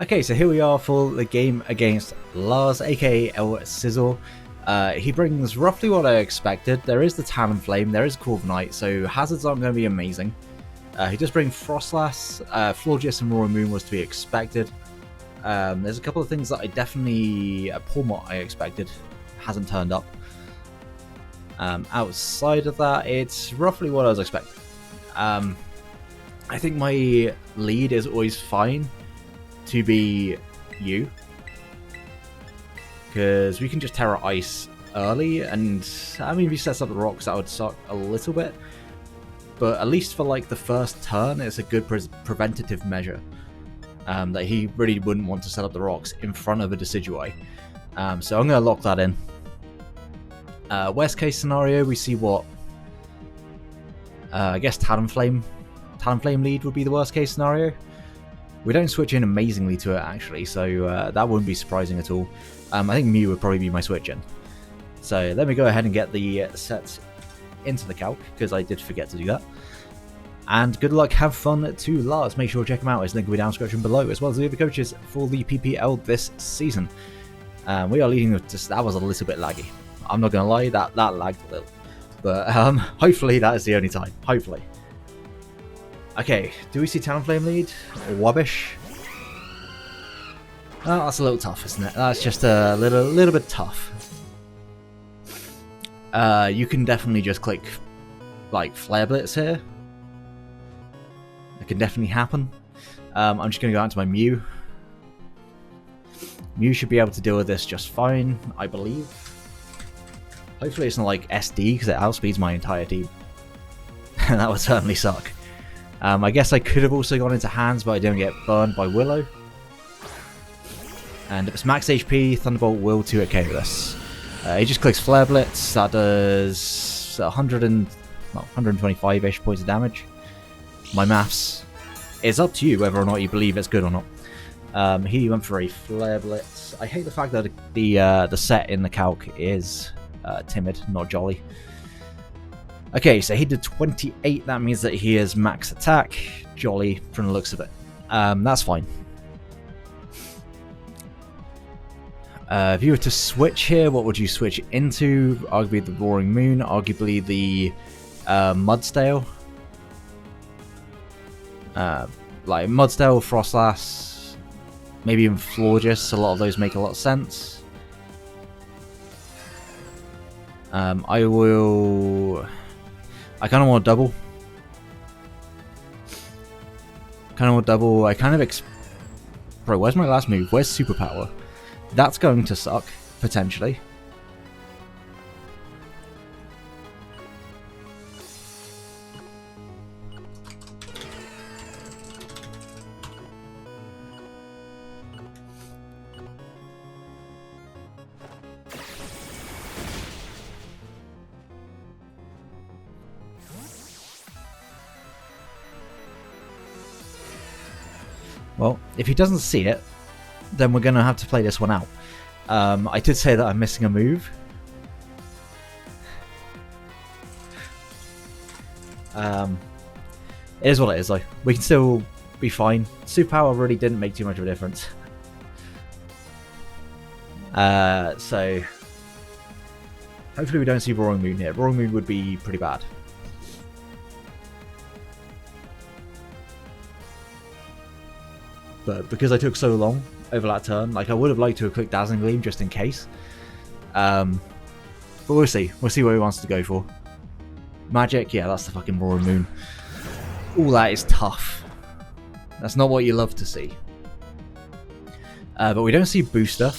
Okay, so here we are for the game against Lars, aka El Scizor. He brings roughly what I expected. There is the Talonflame, there is Coviknight, so hazards aren't going to be amazing. He does bring Frostlass, Florges and Roaring Moon was to be expected. There's a couple of things that I definitely, Pawmot I expected, hasn't turned up. Outside of that, it's roughly what I was expecting. I think my lead is always fine to be you, because we can just Terra Ice early, and I mean if he sets up the rocks that would suck a little bit, but at least for like the first turn it's a good preventative measure, that he really wouldn't want to set up the rocks in front of a Decidueye. So I'm going to lock that in. Worst case scenario, we see what I guess Talonflame lead would be the worst case scenario. We don't switch in amazingly to it, actually, so that wouldn't be surprising at all. I think Mew would probably be my switch in. So let me go ahead and get the sets into the calc, because I did forget to do that. And good luck, have fun to Lars. Make sure to check him out. His link will be down in the description below, as well as the other coaches for the PPL this season. We are leading with just, that was a little bit laggy. I'm not going to lie, that lagged a little. But hopefully that is the only time. Hopefully. Okay, do we see Talonflame lead? Or Wubbish? Oh, that's a little tough, isn't it? That's just a little bit tough. You can definitely just click, like, Flare Blitz here. That can definitely happen. I'm just going to go out to my Mew. Mew should be able to deal with this just fine, I believe. Hopefully it's not like SD, because it outspeeds my entire team. That would certainly suck. I guess I could have also gone into hands, but I don't get burned by Willow. And if it's max HP, Thunderbolt will 2-hit KO this. He just clicks Flare Blitz, that does 125-ish points of damage. My maths is up to you whether or not you believe it's good or not. He went for a Flare Blitz. I hate the fact that the set in the calc is timid, not jolly. Okay, so he did 28, that means that he is max attack. Jolly from the looks of it. That's fine. If you were to switch here, what would you switch into? Arguably the Roaring Moon, arguably the Mudstale. Like Mudstale, Frostlass, maybe even Florges, a lot of those make a lot of sense. I kind of want to double. Bro, where's my last move? Where's Superpower? That's going to suck, potentially. Well, if he doesn't see it, then we're going to have to play this one out. I did say that I'm missing a move. It is what it is, though. We can still be fine. Superpower really didn't make too much of a difference. So hopefully we don't see Roaring Moon here. Roaring Moon would be pretty bad. But because I took so long over that turn, like I would have liked to have clicked Dazzling Gleam just in case. But we'll see. We'll see what he wants to go for. Magic, yeah, that's the fucking Roaring Moon. All that is tough. That's not what you love to see. But we don't see Booster.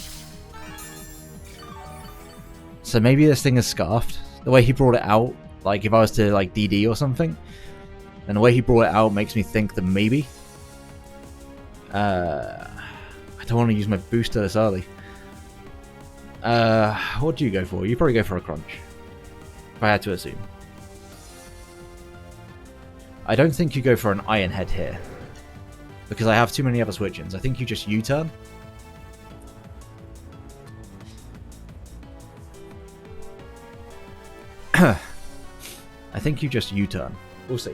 So maybe this thing is Scarfed. The way he brought it out, like if I was to like DD or something, then the way he brought it out makes me think that maybe. I don't want to use my booster this early. What do you go for? You probably go for a Crunch, if I had to assume. I don't think you go for an Iron Head here, because I have too many other switch-ins. I think you just U-turn. I think you just U-turn. We'll see.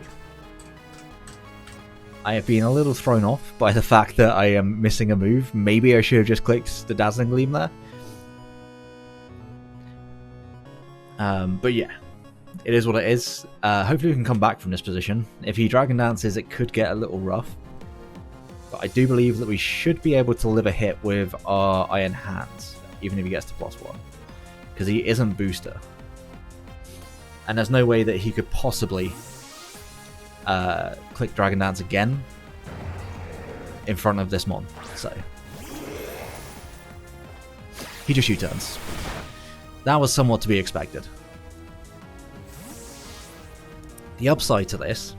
I have been a little thrown off by the fact that I am missing a move. Maybe I should have just clicked the Dazzling Gleam there. But yeah, it is what it is. Hopefully we can come back from this position. If he Dragon Dances, it could get a little rough. But I do believe that we should be able to live a hit with our Iron Hands, even if he gets to +1. Because he isn't booster. And there's no way that he could possibly click Dragon Dance again in front of this Mon. So he just U-turns. That was somewhat to be expected. The upside to this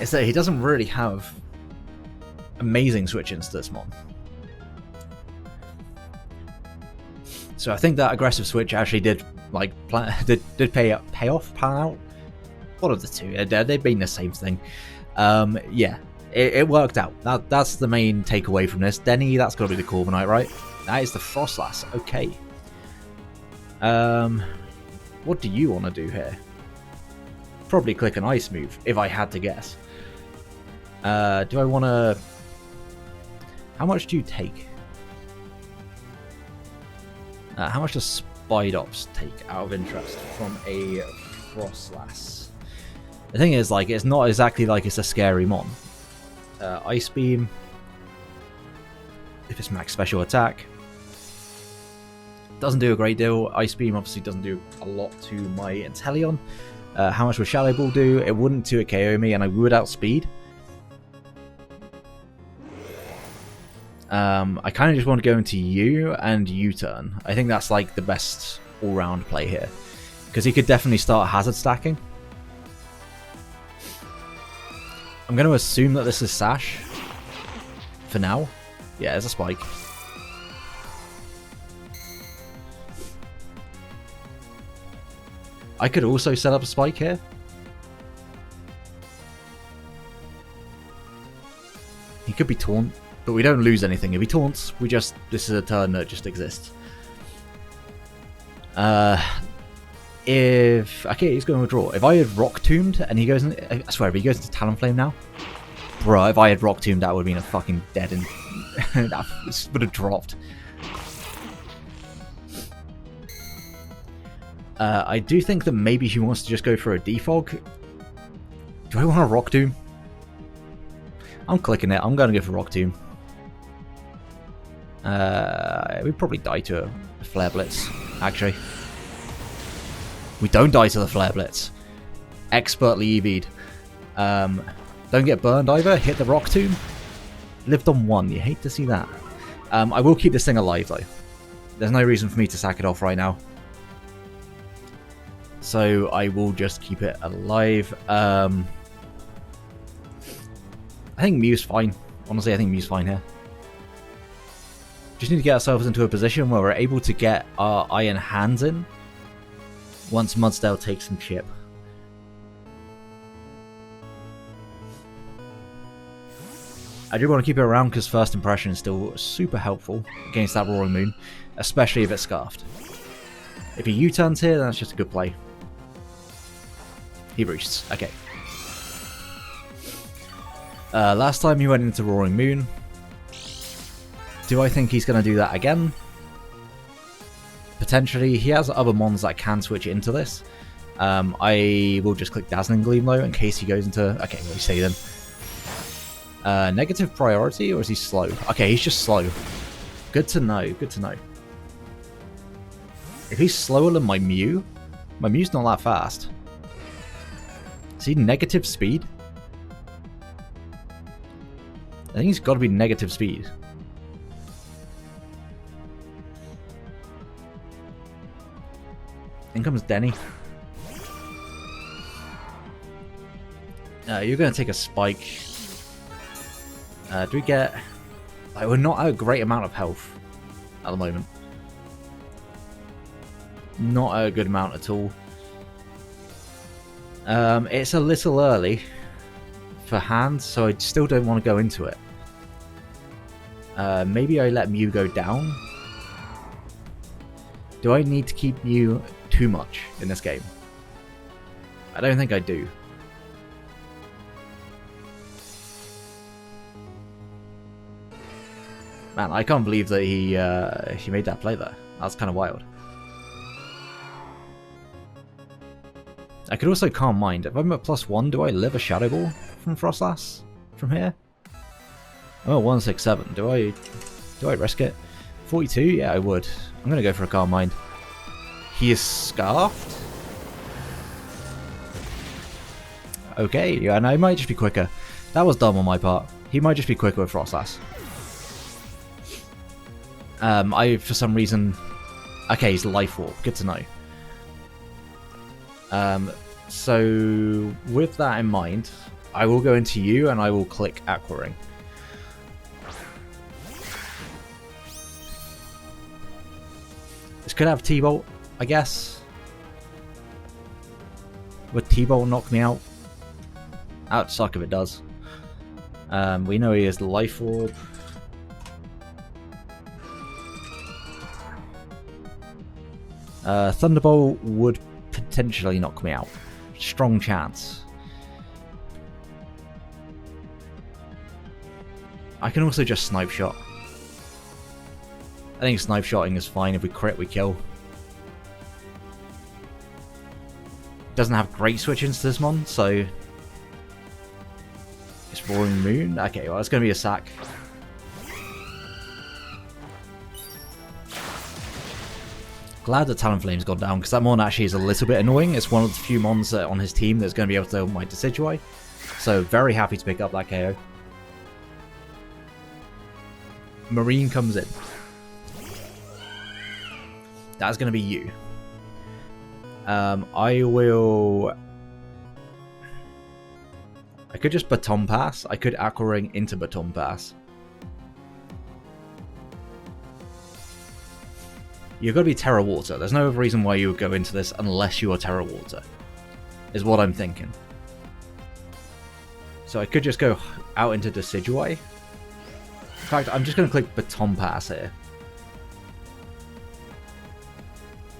is that he doesn't really have amazing switch-ins to this Mon. So I think that aggressive switch actually did pay off, pan out. One of the two. They've been the same thing. Yeah, it worked out. That's the main takeaway from this. Denny, that's got to be the Coviknight, right? That is the Frostlass. Okay. What do you want to do here? Probably click an Ice move, if I had to guess. Do I want to... How much do you take? How much does Spidops take out of interest from a Frostlass? The thing is, like, it's not exactly like it's a scary Mon. Ice Beam. If it's max special attack. Doesn't do a great deal. Ice Beam obviously doesn't do a lot to my Inteleon. How much would Shadow Ball do? It wouldn't 2-hit KO me, and I would outspeed. I kind of just want to go into U and U-turn. I think that's like the best all-round play here. Because he could definitely start hazard stacking. I'm going to assume that this is Sash. For now. Yeah, there's a Spike. I could also set up a Spike here. He could be Taunt, but we don't lose anything. If he taunts, this is a turn that just exists. Okay, he's going to withdraw. If I had Rock Tombed and he goes in, I swear, if he goes into Talonflame now, bruh, if I had Rock Tombed, that would have been a fucking dead and that would have dropped. I do think that maybe he wants to just go for a Defog. Do I want a Rock Tomb? I'm clicking it. I'm going to go for Rock Tomb. We'd probably die to a Flare Blitz, actually. We don't die to the Flare Blitz. Expertly EV'd. Don't get burned either. Hit the Rock Tomb. Lived on 1. You hate to see that. I will keep this thing alive, though. There's no reason for me to sack it off right now. So I will just keep it alive. I think Mew's fine. Honestly, I think Mew's fine here. Just need to get ourselves into a position where we're able to get our Iron Hands in once Mudsdale takes some chip. I do want to keep it around because First Impression is still super helpful against that Roaring Moon, especially if it's Scarfed. If he U-turns here, then that's just a good play. He roosts. Okay. Last time he went into Roaring Moon. Do I think he's going to do that again? Potentially. He has other mons that can switch into this. I will just click Dazzling Gleam though in case he goes into... Okay, let me see then. Negative priority, or is he slow? Okay, he's just slow. Good to know, good to know. If he's slower than my Mew's not that fast. Is he negative speed? I think he's got to be negative speed. In comes Denny. You're going to take a Spike. Do we get... Like, we're not at a great amount of health at the moment. Not a good amount at all. It's a little early for hands, so I still don't want to go into it. Maybe I let Mew go down. Do I need to keep Mew too much in this game? I don't think I do. Man, I can't believe that he made that play there. That's kind of wild. I could also Calm Mind. If I'm at +1, do I live a Shadow Ball from Frostlass from here? I'm at 167. Do I risk it? 42? Yeah, I would. I'm gonna go for a Calm Mind. He is Scarfed? Okay, yeah, and I might just be quicker. That was dumb on my part. He might just be quicker with Frostlass. For some reason... Okay, he's Life Orb. Good to know. So, with that in mind, I will go into you and I will click Aqua Ring. This could have T-Bolt, I guess. Would T-Bolt knock me out? That would suck if it does. We know he is Life Orb. Thunderbolt would potentially knock me out. Strong chance. I can also just Snipe Shot. I think Snipe Shotting is fine. If we crit, we kill. Doesn't have great switch-ins to this mon, so... It's Roaring Moon? Okay, well, it's going to be a sack. Glad that Talonflame's gone down, because that mon actually is a little bit annoying. It's one of the few mons on his team that's going to be able to hold my Decidueye. So, very happy to pick up that KO. Marine comes in. That's going to be you. I will... I could just Baton Pass. I could Aqua Ring into Baton Pass. You've got to be Terra Water. There's no other reason why you would go into this unless you are Terra Water. Is what I'm thinking. So I could just go out into Decidueye. In fact, I'm just going to click Baton Pass here.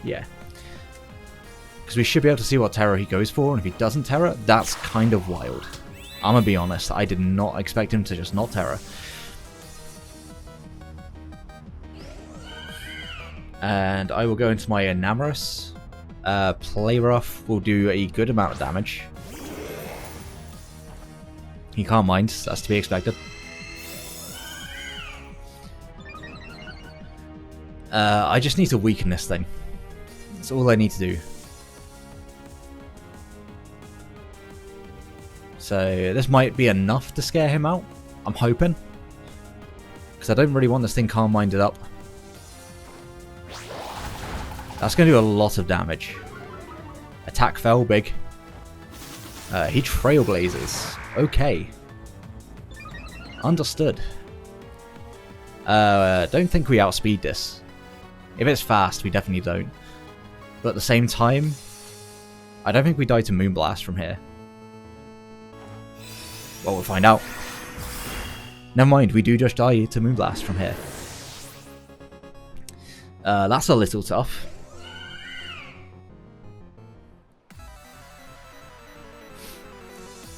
Yeah. Because we should be able to see what Terra he goes for, and if he doesn't Terra, that's kind of wild. I'm going to be honest, I did not expect him to just not Terra. And I will go into my Enamorous. Play Rough will do a good amount of damage. He can't mind, that's to be expected. I just need to weaken this thing. That's all I need to do. So this might be enough to scare him out. I'm hoping. Because I don't really want this thing calm-minded up. That's going to do a lot of damage. Attack fell big. He Trailblazes. Okay. Understood. Don't think we outspeed this. If it's fast, we definitely don't. But at the same time, I don't think we die to Moonblast from here. Well, we'll find out. Never mind, we do just die to Moonblast from here. That's a little tough.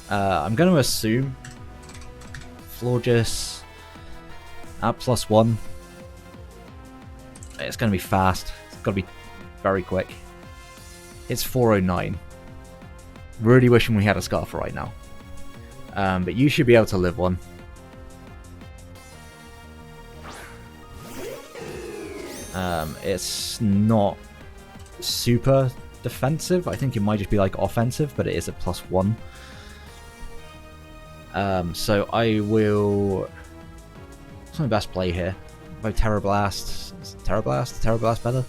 I'm going to assume Florges at +1. It's going to be fast. It's got to be very quick. It's 409. Really wishing we had a Scarf right now. But you should be able to live one. It's not super defensive. I think it might just be like offensive, but it is a +1. So I will... What's my best play here? By Terra Blast. Is Terra Blast? Is Terra Blast better?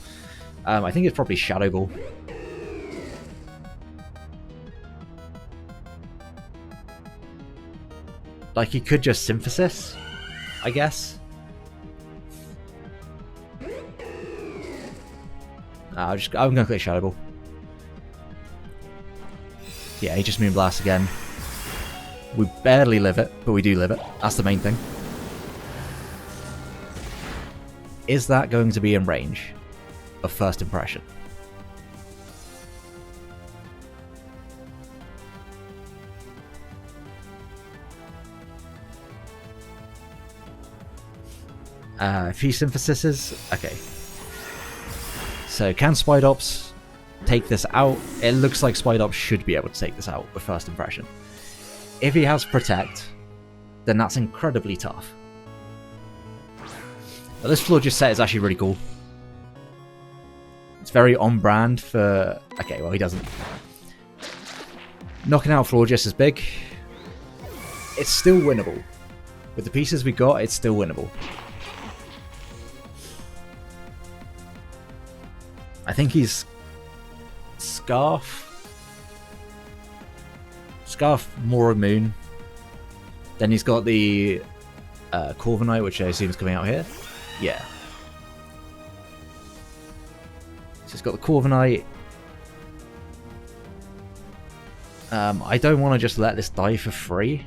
I think it's probably Shadow Ball. Like, you could just Synthesis, I guess. I'm gonna click Shadow Ball. Yeah, he just Moonblast again. We barely live it, but we do live it. That's the main thing. Is that going to be in range of first impression? Few syntheses. Okay. So can Spidops take this out? It looks like Spidops should be able to take this out with first impression. If he has Protect, then that's incredibly tough. But this Florges set is actually really cool. It's very on brand for... Okay, well he doesn't. Knocking out Florges is big. It's still winnable. With the pieces we got, it's still winnable. I think he's Scarf, more Moon. Then he's got the Coviknight, which I assume is coming out here. Yeah. So he's got the Coviknight. I don't want to just let this die for free.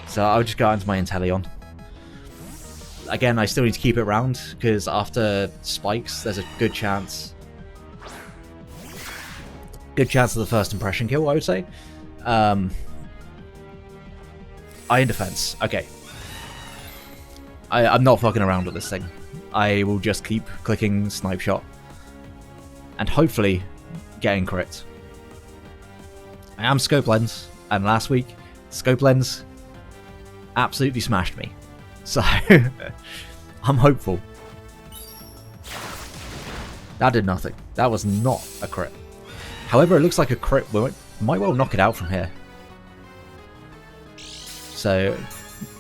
So I'll just go into my Inteleon. Again, I still need to keep it round, because after spikes, there's a good chance. Good chance of the first impression kill, I would say. Iron Defense. Okay. I'm not fucking around with this thing. I will just keep clicking Snipe Shot. And hopefully getting crits. I am Scope Lens, and last week, Scope Lens absolutely smashed me. So, I'm hopeful. That did nothing. That was not a crit. However, it looks like a crit might well knock it out from here. So,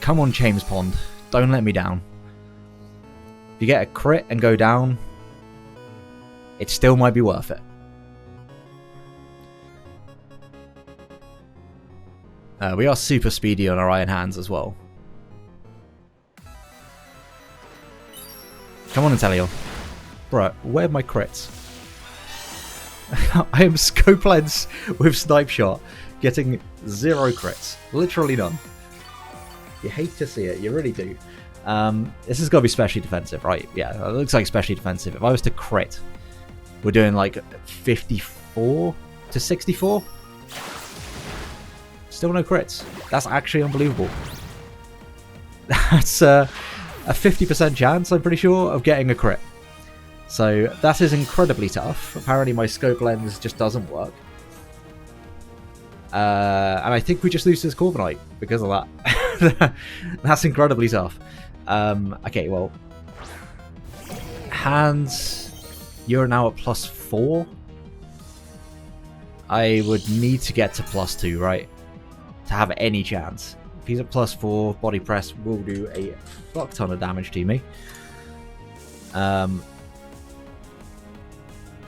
come on, James Pond. Don't let me down. If you get a crit and go down, it still might be worth it. We are super speedy on our iron hands as well. Come on, Inteleon. Bro, where are my crits? I am Scope Lens with Snipe Shot, getting 0 crits. Literally none. You hate to see it, you really do. This has got to be specially defensive, right? Yeah, it looks like specially defensive. If I was to crit, we're doing like 54 to 64. Still no crits. That's actually unbelievable. That's a 50% chance, I'm pretty sure, of getting a crit. So that is incredibly tough. Apparently my Scope Lens just doesn't work. And I think we just lose this Coviknight because of that. That's incredibly tough. Okay, well. Hands, you're now at +4. I would need to get to +2, right? To have any chance. If he's at +4, Body Press will do a fuck ton of damage to me.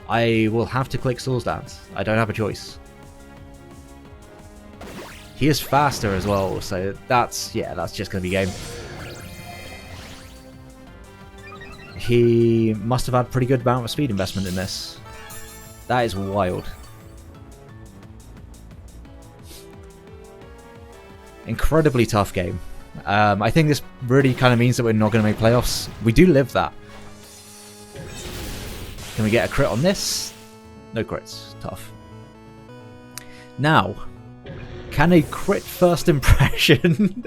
I will have to click Swords Dance. I don't have a choice. He is faster as well, so that's just going to be game. He must have had a pretty good amount of speed investment in this. That is wild. Incredibly tough game. I think this really kind of means that we're not going to make playoffs. We do live that. Can we get a crit on this? No crits. Tough. Now, can a crit first impression...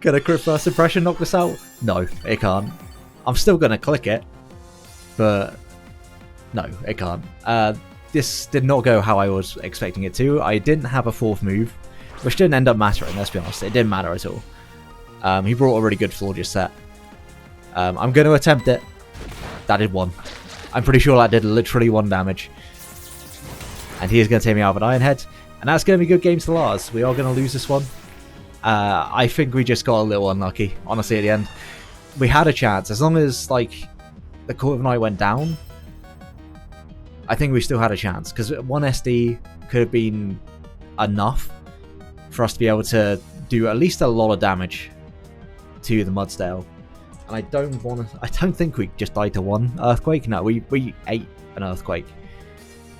Can a crit first impression knock this out? No, it can't. I'm still going to click it, but no, it can't. This did not go how I was expecting it to. I didn't have a 4th move, which didn't end up mattering, let's be honest. It didn't matter at all. He brought a really good Florges set. I'm going to attempt it. That did 1. I'm pretty sure that did literally 1 damage. And he is going to take me out of an Iron Head. And that's going to be good games to Lars. We are going to lose this one. I think we just got a little unlucky, honestly, at the end. We had a chance. As long as, like, the Coviknight went down, I think we still had a chance. Because 1 SD could have been enough for us to be able to do at least a lot of damage to the Mudsdale. And I don't think we just died to 1 Earthquake. No, we ate an Earthquake.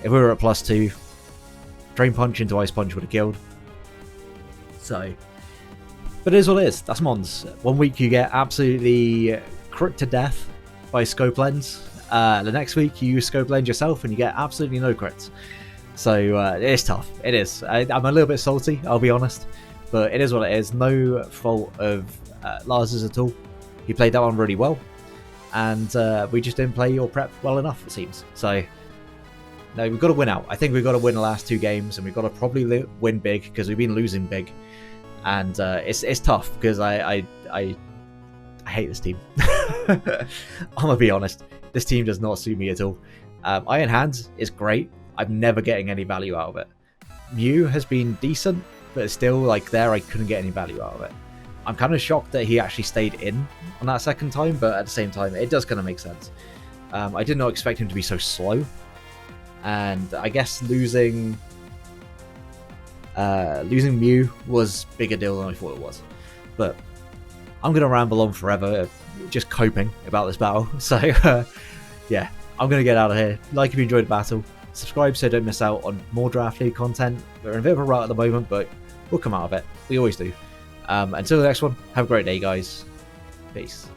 If we were at +2, Drain Punch into Ice Punch would have killed. So, but it is what it is. That's Mons. 1 week you get absolutely crit to death by Scope Lens. The next week you use Scope Lens yourself and you get absolutely no crits. So it is tough. It is. I'm a little bit salty, I'll be honest. But it is what it is. No fault of Lars's at all. He played that one really well, and we just didn't play your prep well enough, it seems. So, no, we've got to win out. I think we've got to win the last 2 games, and we've got to probably win big, because we've been losing big. And it's tough, because I hate this team. I'm going to be honest. This team does not suit me at all. Iron Hands is great. I'm never getting any value out of it. Mew has been decent, but it's still like there, I couldn't get any value out of it. I'm kind of shocked that he actually stayed in on that second time, but at the same time, it does kind of make sense. I did not expect him to be so slow, and I guess losing Mew was a bigger deal than I thought it was. But I'm going to ramble on forever, just coping about this battle. So, yeah, I'm going to get out of here. Like if you enjoyed the battle, subscribe so don't miss out on more Draft League content. We're in a bit of a rut at the moment, but we'll come out of it. We always do. Until the next one, have a great day, guys. Peace.